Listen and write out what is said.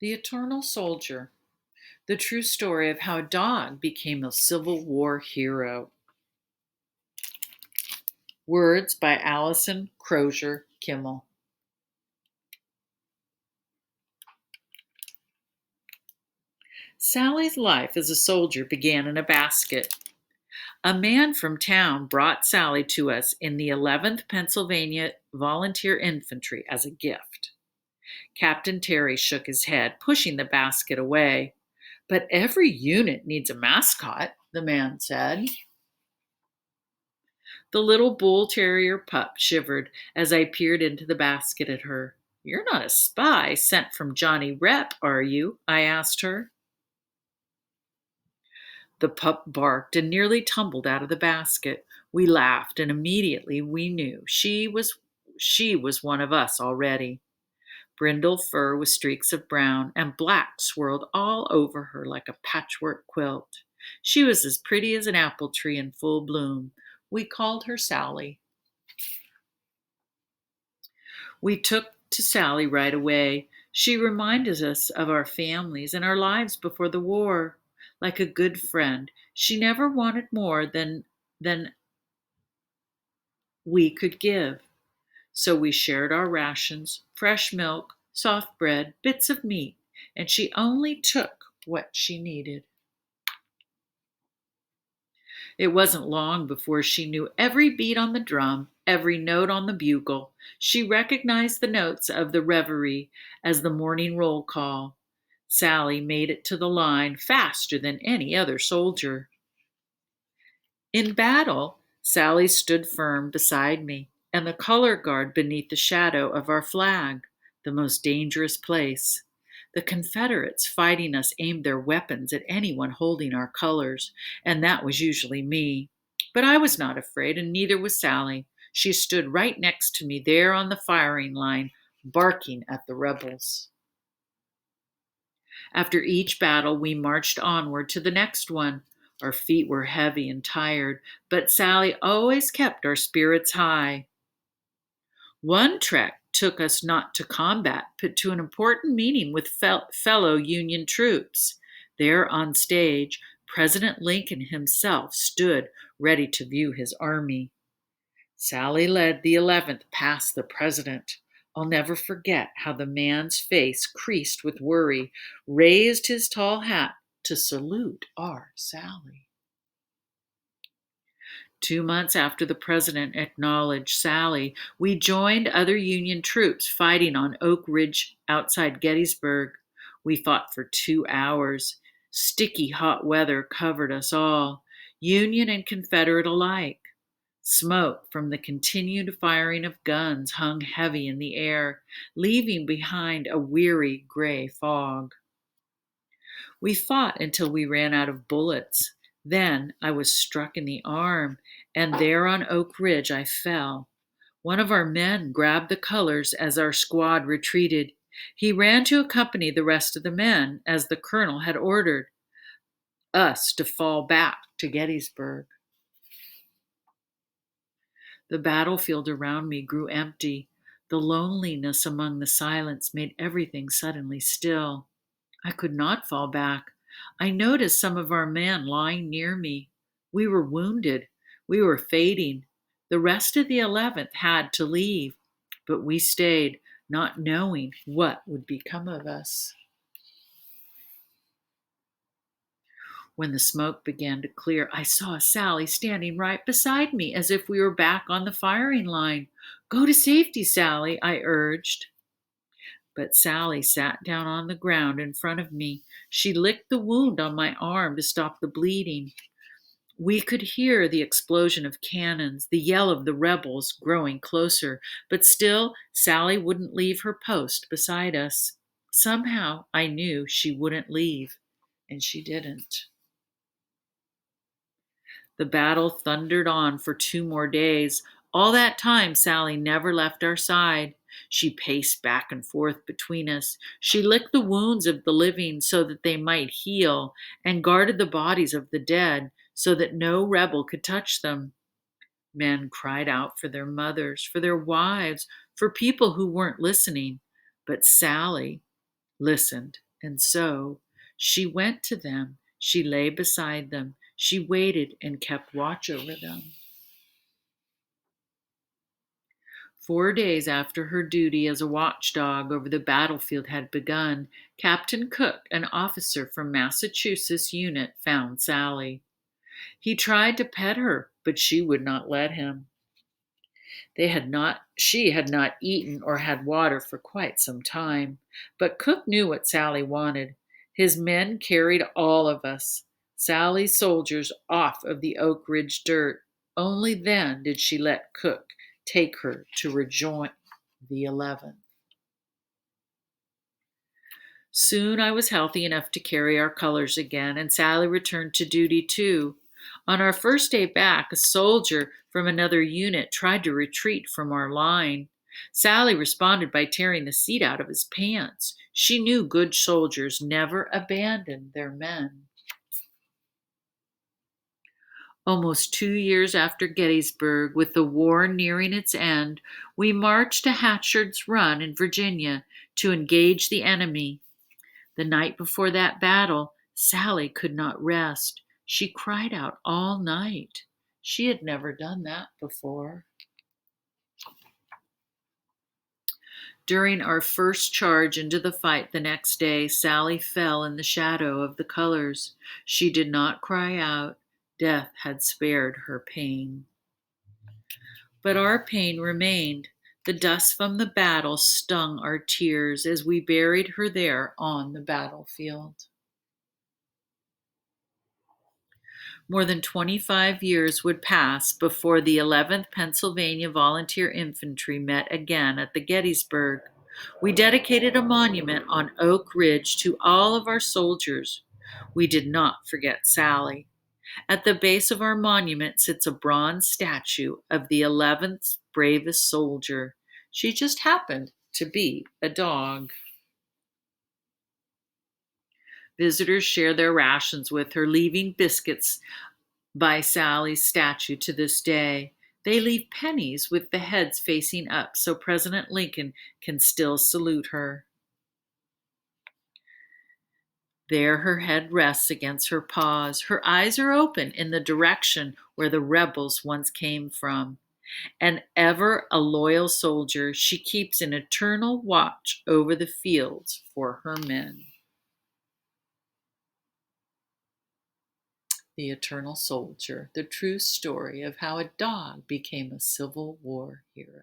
The Eternal Soldier, the true story of how a dog became a Civil War hero. Words by Aliison, Crootzer, Kimmel. Sally's life as a soldier began in a basket. A man from town brought Sally to us in the 11th Pennsylvania Volunteer Infantry as a gift. Captain Terry shook his head, pushing the basket away. "But every unit needs a mascot," the man said. The little bull terrier pup shivered as I peered into the basket at her. "You're not a spy sent from Johnny Rep, are you?" I asked her. The pup barked and nearly tumbled out of the basket. We laughed, and immediately we knew she was one of us already. Brindle fur with streaks of brown, and black swirled all over her like a patchwork quilt. She was as pretty as an apple tree in full bloom. We called her Sally. We took to Sally right away. She reminded us of our families and our lives before the war. Like a good friend, she never wanted more than we could give. So we shared our rations, fresh milk, soft bread, bits of meat, and she only took what she needed. It wasn't long before she knew every beat on the drum, every note on the bugle. She recognized the notes of the reveille as the morning roll call. Sally made it to the line faster than any other soldier. In battle, Sally stood firm beside me, and the color guard beneath the shadow of our flag, the most dangerous place. The Confederates fighting us aimed their weapons at anyone holding our colors, and that was usually me. But I was not afraid, and neither was Sally. She stood right next to me there on the firing line, barking at the rebels. After each battle, we marched onward to the next one. Our feet were heavy and tired, but Sally always kept our spirits high. One trek took us not to combat, but to an important meeting with fellow Union troops. There on stage, President Lincoln himself stood ready to view his army. Sally led the 11th past the president. I'll never forget how the man's face, creased with worry, raised his tall hat to salute our Sally. 2 months after the president acknowledged Sally, we joined other Union troops fighting on Oak Ridge outside Gettysburg. We fought for 2 hours. Sticky hot weather covered us all, Union and Confederate alike. Smoke from the continued firing of guns hung heavy in the air, leaving behind a weary gray fog. We fought until we ran out of bullets. Then I was struck in the arm, and there on Oak Ridge I fell. One of our men grabbed the colors as our squad retreated. He ran to accompany the rest of the men, as the colonel had ordered us to fall back to Gettysburg. The battlefield around me grew empty. The loneliness among the silence made everything suddenly still. I could not fall back. I noticed some of our men lying near me. We were wounded. We were fading. The rest of the 11th had to leave, but we stayed, not knowing what would become of us. When the smoke began to clear, I saw Sally standing right beside me as if we were back on the firing line. "Go to safety, Sally," I urged. But Sally sat down on the ground in front of me. She licked the wound on my arm to stop the bleeding. We could hear the explosion of cannons, the yell of the rebels growing closer, but still Sally wouldn't leave her post beside us. Somehow I knew she wouldn't leave, and she didn't. The battle thundered on for 2 more days. All that time, Sally never left our side. She paced back and forth between us. She licked the wounds of the living so that they might heal, and guarded the bodies of the dead so that no rebel could touch them. Men cried out for their mothers, for their wives, for people who weren't listening. But Sally listened. And so she went to them. She lay beside them. She waited and kept watch over them. 4 days after her duty as a watchdog over the battlefield had begun, Captain Cook, an officer from Massachusetts unit, found Sally. He tried to pet her, but she would not let him. She had not eaten or had water for quite some time, but Cook knew what Sally wanted. His men carried all of us, Sally's soldiers, off of the Oak Ridge dirt. Only then did she let Cook take her to rejoin the 11th. Soon I was healthy enough to carry our colors again, and Sally returned to duty too. On our first day back, a soldier from another unit tried to retreat from our line. Sally responded by tearing the seat out of his pants. She knew good soldiers never abandoned their men. Almost 2 years after Gettysburg, with the war nearing its end, we marched to Hatchard's Run in Virginia to engage the enemy. The night before that battle, Sally could not rest. She cried out all night. She had never done that before. During our first charge into the fight the next day, Sally fell in the shadow of the colors. She did not cry out. Death had spared her pain. But our pain remained. The dust from the battle stung our tears as we buried her there on the battlefield. More than 25 years would pass before the 11th Pennsylvania Volunteer Infantry met again at the Gettysburg. We dedicated a monument on Oak Ridge to all of our soldiers. We did not forget Sally. At the base of our monument sits a bronze statue of the 11th bravest soldier. She just happened to be a dog. Visitors share their rations with her, leaving biscuits by Sally's statue to this day. They leave pennies with the heads facing up so President Lincoln can still salute her. There her head rests against her paws. Her eyes are open in the direction where the rebels once came from. And ever a loyal soldier, she keeps an eternal watch over the fields for her men. The Eternal Soldier, the true story of how a dog became a Civil War hero.